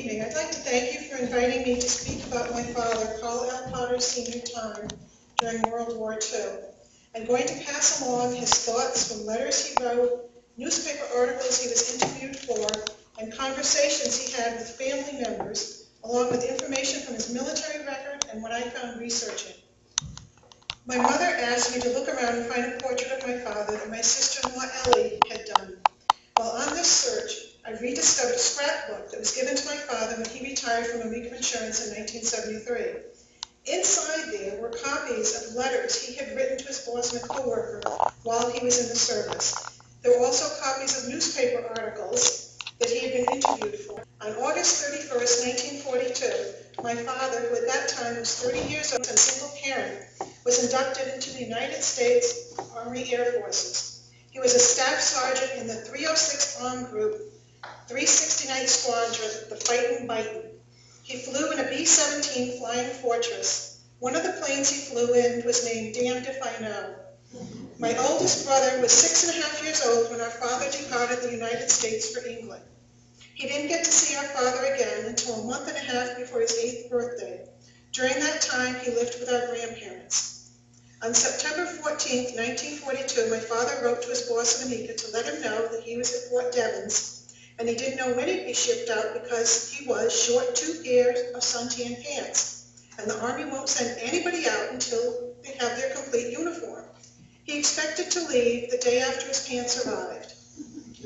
evening. I'd like to thank you for inviting me to speak about my father, Carl L. Potter's senior time during World War II. I'm going to pass along his thoughts from letters he wrote, newspaper articles he was interviewed for, and conversations he had with family members, along with information from his military record and what I found researching. My mother asked me to look around and find a portrait of my father that my sister-in-law Ellie had done. While on this search, I rediscovered a scrapbook that was given to my father when he retired from Amica Insurance in 1973. Inside there were copies of letters he had written to his boss and a coworker while he was in the service. There were also copies of newspaper articles that he had been interviewed for. On August 31st, 1942, my father, who at that time was 30 years old and a single parent, was inducted into the United States Army Air Forces. He was a staff sergeant in the 306th Armed Group, 369th Squadron, the Fightin' Bitin'. He flew in a B-17 Flying Fortress. One of the planes he flew in was named Damned If I Know. My oldest brother was 6.5 years old when our father departed the United States for England. He didn't get to see our father again until a month and a half before his 8th birthday. During that time, he lived with our grandparents. On September 14, 1942, my father wrote to his boss in Amica to let him know that he was at Fort Devens, and he didn't know when he'd be shipped out because he was short 2 pairs of suntan pants, and the Army won't send anybody out until they have their complete uniform. He expected to leave the day after his pants arrived.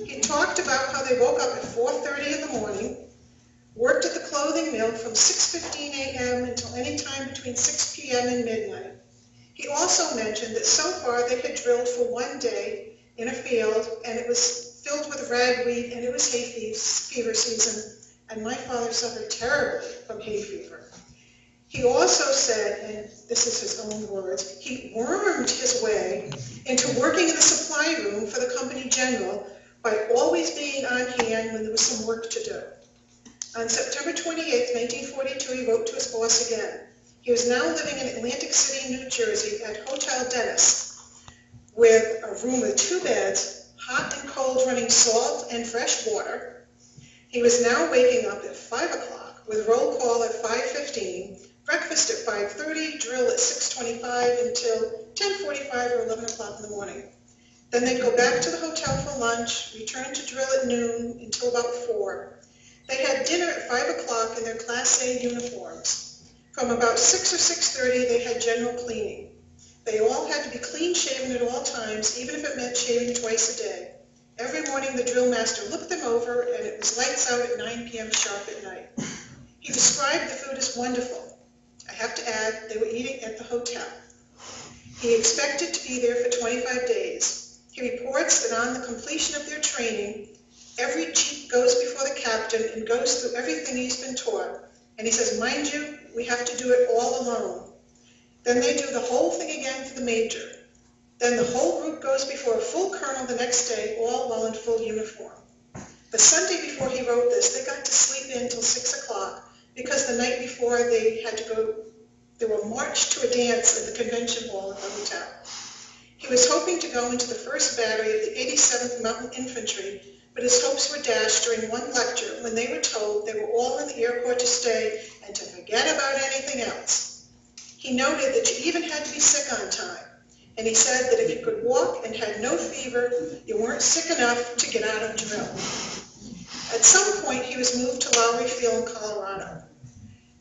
He talked about how they woke up at 4:30 in the morning, worked at the clothing mill from 6:15 a.m. until any time between 6 p.m. and midnight. He also mentioned that so far they had drilled for 1 day in a field, and it was filled with ragweed, and it was hay fever season, and my father suffered terribly from hay fever. He also said, and this is his own words, he wormed his way into working in the supply room for the company general by always being on hand when there was some work to do. On September 28, 1942, he wrote to his boss again. He was now living in Atlantic City, New Jersey at Hotel Dennis, with a room with 2 beds, hot and cold running salt and fresh water. He was now waking up at 5 o'clock with roll call at 5:15, breakfast at 5:30, drill at 6:25 until 10:45 or 11 o'clock in the morning. Then they'd go back to the hotel for lunch, return to drill at noon until about 4. They had dinner at 5 o'clock in their Class A uniforms. From about 6 or 6:30, they had general cleaning. They all had to be clean-shaven at all times, even if it meant shaving twice a day. Every morning, the drill master looked them over, and it was lights out at 9 p.m. sharp at night. He described the food as wonderful. I have to add, they were eating at the hotel. He expected to be there for 25 days. He reports that on the completion of their training, every chief goes before the captain and goes through everything he's been taught. And he says, mind you, we have to do it all alone. Then they do the whole thing again for the major. Then the whole group goes before a full colonel the next day, all while in full uniform. The Sunday before he wrote this, they got to sleep in till 6 o'clock because the night before they were marched to a dance at the convention hall at the hotel. He was hoping to go into the 1st Battery of the 87th Mountain Infantry, but his hopes were dashed during one lecture when they were told they were all in the airport to stay and to forget about anything else. He noted that you even had to be sick on time, and he said that if you could walk and had no fever, you weren't sick enough to get out of drill. At some point, he was moved to Lowry Field in Colorado,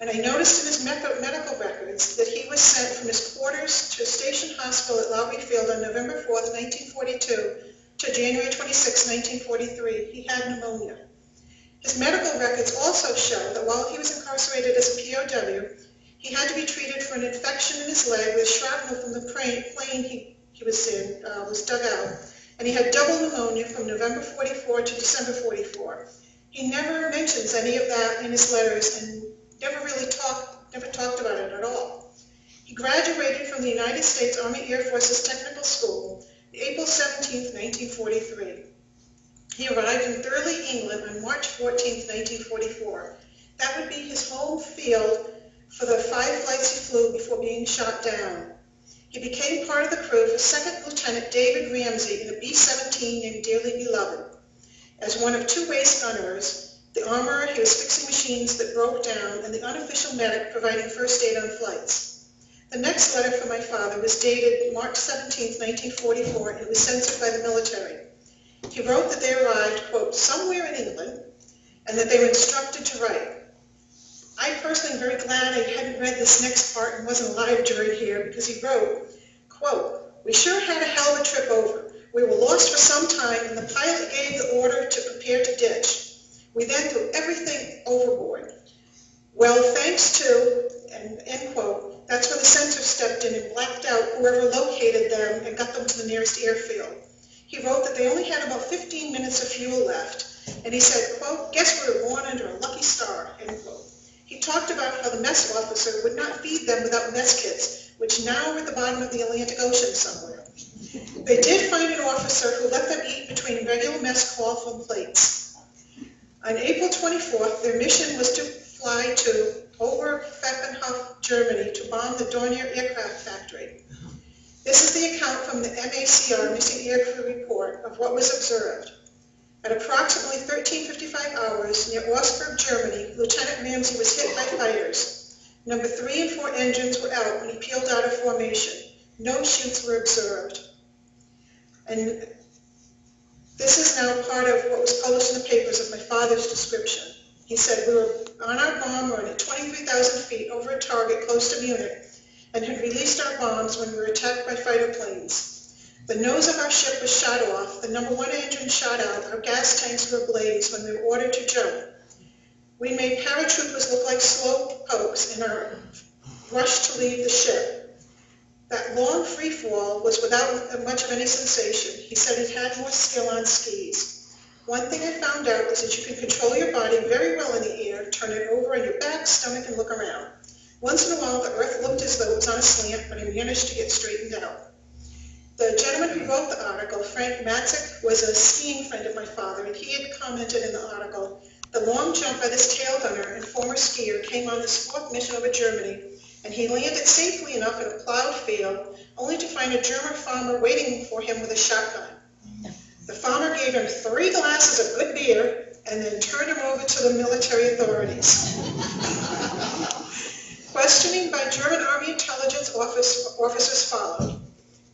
and I noticed in his medical records that he was sent from his quarters to a station hospital at Lowry Field on November 4th, 1942 to January 26, 1943. He had pneumonia. His medical records also show that while he was incarcerated as a POW, he had to be treated for an infection in his leg with shrapnel from the plane he was in, was dug out, and he had double pneumonia from November 44 to December 44. He never mentions any of that in his letters and never talked about it at all. He graduated from the United States Army Air Forces Technical School April 17, 1943. He arrived in Thurley, England on March 14, 1944. That would be his home field for the 5 flights he flew before being shot down. He became part of the crew for 2nd Lieutenant David Ramsey in a B-17 named Dearly Beloved. As one of 2 race gunners, the armorer, he was fixing machines that broke down, and the unofficial medic providing first aid on flights. The next letter from my father was dated March 17, 1944, and it was censored by the military. He wrote that they arrived, quote, somewhere in England, and that they were instructed to write. I personally am very glad I hadn't read this next part and wasn't alive during here, because he wrote, quote, we sure had a hell of a trip over. We were lost for some time, and the pilot gave the order to prepare to ditch. We then threw everything overboard. Well, thanks to, and end quote, that's when the censor stepped in and blacked out whoever located them and got them to the nearest airfield. He wrote that they only had about 15 minutes of fuel left, and he said, quote, guess we were born under a lucky star, end quote. He talked about how the mess officer would not feed them without mess kits, which now are at the bottom of the Atlantic Ocean somewhere. They did find an officer who let them eat between regular mess call from plates. On April 24th, their mission was to fly to Oberpfaffenhof, Germany, to bomb the Dornier aircraft factory. This is the account from the MACR, Missing Aircrew Report, of what was observed. At approximately 13:55 hours, near Augsburg, Germany, Lieutenant Ramsey was hit by fighters. Number 3 and 4 engines were out when he peeled out of formation. No shoots were observed. And this is now part of what was published in the papers of my father's description. He said, we were on our bomb run at 23,000 feet over a target close to Munich and had released our bombs when we were attacked by fighter planes. The nose of our ship was shot off, the number 1 engine shot out, our gas tanks were ablaze when we were ordered to jump. We made paratroopers look like slow pokes in our rush to leave the ship. That long free fall was without much of any sensation. He said he had more skill on skis. One thing I found out was that you can control your body very well in the air, turn it over on your back, stomach, and look around. Once in a while, the earth looked as though it was on a slant, but I managed to get straightened out. The gentleman who wrote the article, Frank Matzik, was a skiing friend of my father, and he had commented in the article, the long jump by this tail gunner and former skier came on this 4th mission over Germany, and he landed safely enough in a plowed field, only to find a German farmer waiting for him with a shotgun. The farmer gave him 3 glasses of good beer, and then turned him over to the military authorities. Questioning by German Army intelligence officers followed.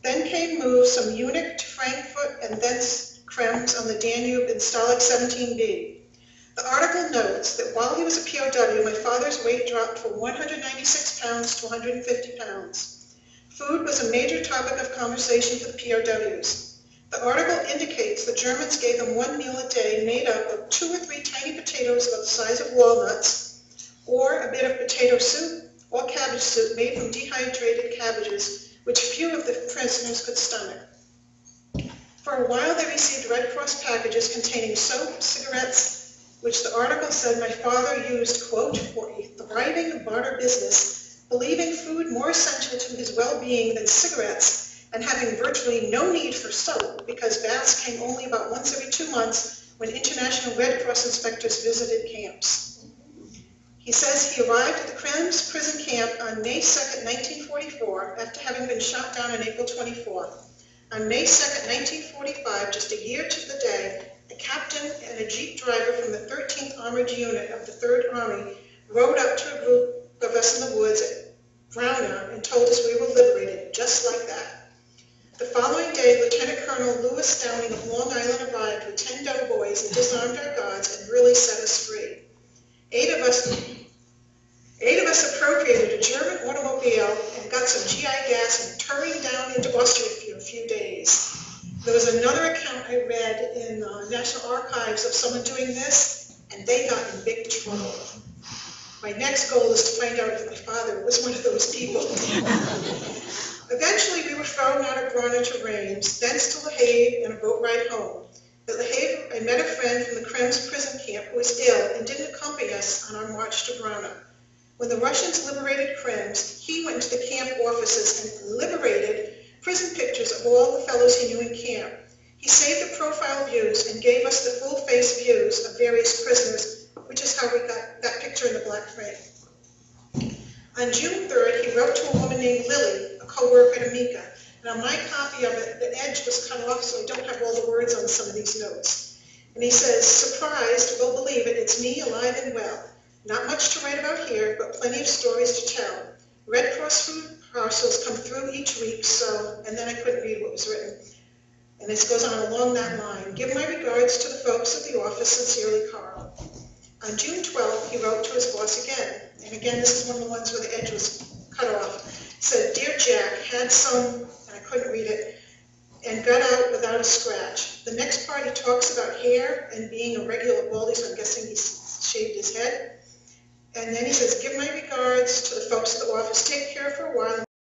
Then came moves from Munich to Frankfurt and thence Krems on the Danube in Stalag 17B. The article notes that while he was a POW, my father's weight dropped from 196 pounds to 150 pounds. Food was a major topic of conversation for the POWs. The article indicates the Germans gave them 1 meal a day made up of 2 or 3 tiny potatoes about the size of walnuts, or a bit of potato soup or cabbage soup made from dehydrated cabbages, which few of the prisoners could stomach. For a while they received Red Cross packages containing soap, cigarettes, which the article said my father used, quote, for a thriving barter business, believing food more essential to his well-being than cigarettes, and having virtually no need for soap because baths came only about once every 2 months when International Red Cross inspectors visited camps. He says he arrived at the Krems prison camp on May 2nd, 1944, after having been shot down on April 24th. On May 2nd, 1945, just a year to the day, a captain and a jeep driver from the 13th Armored Unit of the 3rd Army rode up to a group of us in the woods at Braunau and told us we were liberated, just like that. The following day, Lieutenant Colonel Lewis Downing of Long Island arrived with 10 doughboys and disarmed our guards and really set us free. 8 of us appropriated a German automobile and got some GI gas and touring down into Austria for a few days. There was another account I read in the National Archives of someone doing this, and they got in big trouble. My next goal is to find out if my father was one of those people. Eventually, we were thrown out of Braunau to Reims, thence to Le Havre and a boat ride home. At Le Havre, I met a friend from the Krems prison camp who was ill and didn't accompany us on our march to Braunau. When the Russians liberated Krems, he went to the camp offices and liberated prison pictures of all the fellows he knew in camp. He saved the profile views and gave us the full-face views of various prisoners, which is how we got that picture in the black frame. On June 3rd, he wrote to a woman named Lily, a co-worker at Amica, and on my copy of it, the edge was cut off, so I don't have all the words on some of these notes. And he says, surprised, will believe it, it's me, alive and well. Not much to write about here, but plenty of stories to tell. Red Cross food parcels come through each week, so, and then I couldn't read what was written. And this goes on along that line. Give my regards to the folks at the office, sincerely, Carl. On June 12th, he wrote to his boss again. And again, this is one of the ones where the edge was cut off. He said, Dear Jack, had some, and I couldn't read it, and got out without a scratch. The next part, he talks about hair and being a regular baldy, so I'm guessing he shaved his head. And then he says, give my regards to the folks at the office. Take care for a while.